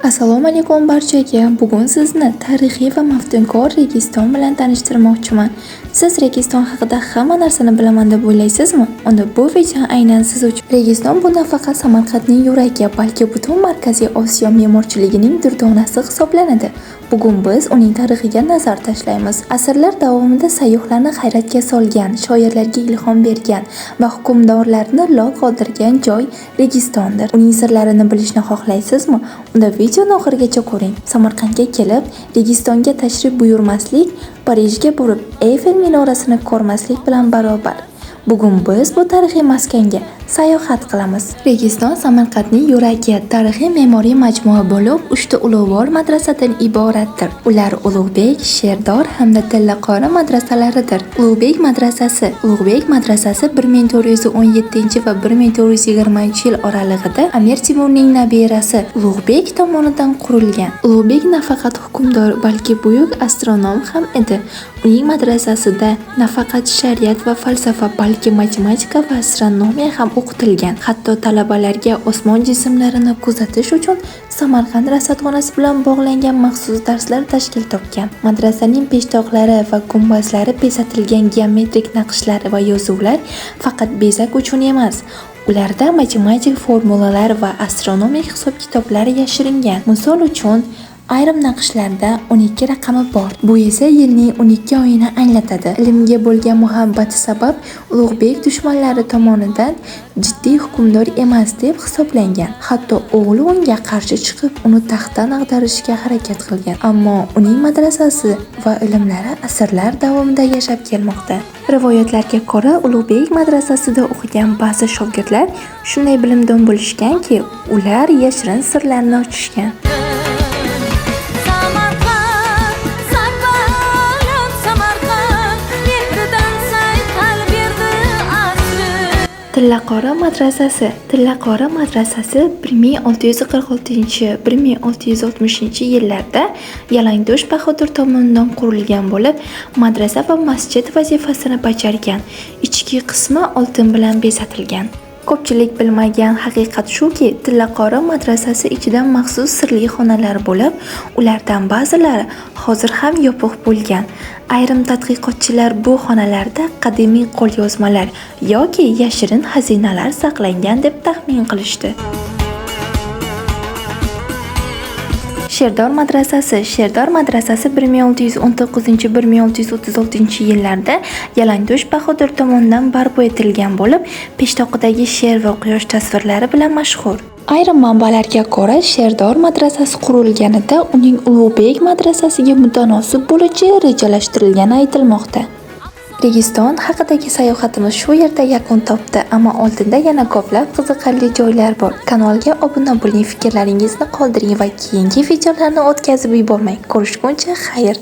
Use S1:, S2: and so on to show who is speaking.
S1: Assalomu alaykum barchaga. Bugun sizni tarixiy va maftunkor Registon bilan tanishtirmoqchiman. Siz Registon haqida hamma narsani bilaman deb o'ylaysizmi? Unda bu video aynan siz uchun. Registon bu nafaqat Samarqandning yuragi, balki butun Markaziy Osiyo me'morchiligining durdonasi hisoblanadi. Bugun biz uning tarixiga nazar tashlaymiz. Asrlar davomida sayyohlarni hayratga solgan, shoirlarga ilhom bergan va hukmdorlarni lol qoldirgan joy Registondir. Uning sirlarini bilishni xohlaysizmi? Unda videoni oxirigacha ko'ring. Samarqandga kelib, Registonga tashrif buyurmaslik Parijga borib Eyfel minorasini ko'rmaslik bilan barobar. Bugun biz bu tarixiy maskanga sayohat qilamiz. Registon Samarqandning yuragi, tarixiy me'moriy majmua bo'lib, 3 ta ulug'vor madrasadan iboratdir. Ular Ulug'bek, Sherdor hamda Tillaqori madrasalaridir. Ulug'bek madrasasi 1417 va 1420-yil oralig'ida Amir Temurning nabirasi Ulug'bek tomonidan qurilgan. Ulug'bek nafaqat hukmdor, balki buyuk astronom ham edi. Uning madrasasida nafaqat shariat va falsafa, balki matematika va astronomiya ham o'qitilgan. Hatto talabalarga osmon jismlarini kuzatish uchun Samarqand rasadxonasi bilan bog'langan maxsus darslar tashkil topgan. Madrasaning peshtoqlari va gumbazlari bezatilgan geometrik naqshlar va yozuvlar faqat bezak uchun emas. Ularda matematik formulalar va astronomik hisob-kitoblar yashiringan. Misol uchun, ayrim naqshlarda 12 raqami bor. Bu esa yilning 12 oyini anglatadi. Ilmga bo'lgan muhabbati sabab Ulug'bek dushmanlari tomonidan jiddiy hukmdor emas deb hisoblangan. Hatto o'g'li unga qarshi chiqib, uni taxtdan ag'darishga harakat qilgan. Ammo uning madrasasi va ilmlari asrlar davomida yashab kelmoqda. Rivoyatlarga ko'ra, Ulug'bek madrasasida o'qigan ba'zi shogirdlar shunday bilimdon bo'lishganki, ular yashirin sirlarni ochishgan. Tillaqori madrasasi 1646-1660 yillarda Yalangdo'sh Bahodir tomonidan qurilgan bo'lib, madrasa va masjid vazifasini bajargan. Ichki qismi oltin bilan bezatilgan. Ko'pchilik bilmagan haqiqat shuki, Tillaqori madrasasi ichida maxsus sirli xonalar bo'lib, ulardan ba'zilari hozir ham yopiq bo'lgan. Ayrim tadqiqotchilar bu xonalarda qadimiy qo'lyozmalar yoki yashirin xazinalar saqlangan deb taxmin qilishdi. Sherdor madrasasi 1619-1636 yillarda Yalangdo'sh Bahodir tomonidan barpo etilgan bo'lib, peshtoqidagi sher va quyosh tasvirlari bilan mashhur. Ayrim manbalarga ko'ra, Sherdor madrasasi qurilganida uning Ulug'bek madrasasiga mutanosib bo'lishi rejalashtirilgani aytilmoqda. Registon haqidagi sayohatimiz shu yerda yakun topdi, ammo oldinda yana ko'plab qiziqarli joylar bor. Kanalga obuna bo'ling, fikrlaringizni qoldiring va keyingi videolarni o'tkazib yubormang. Ko'rishguncha xayr.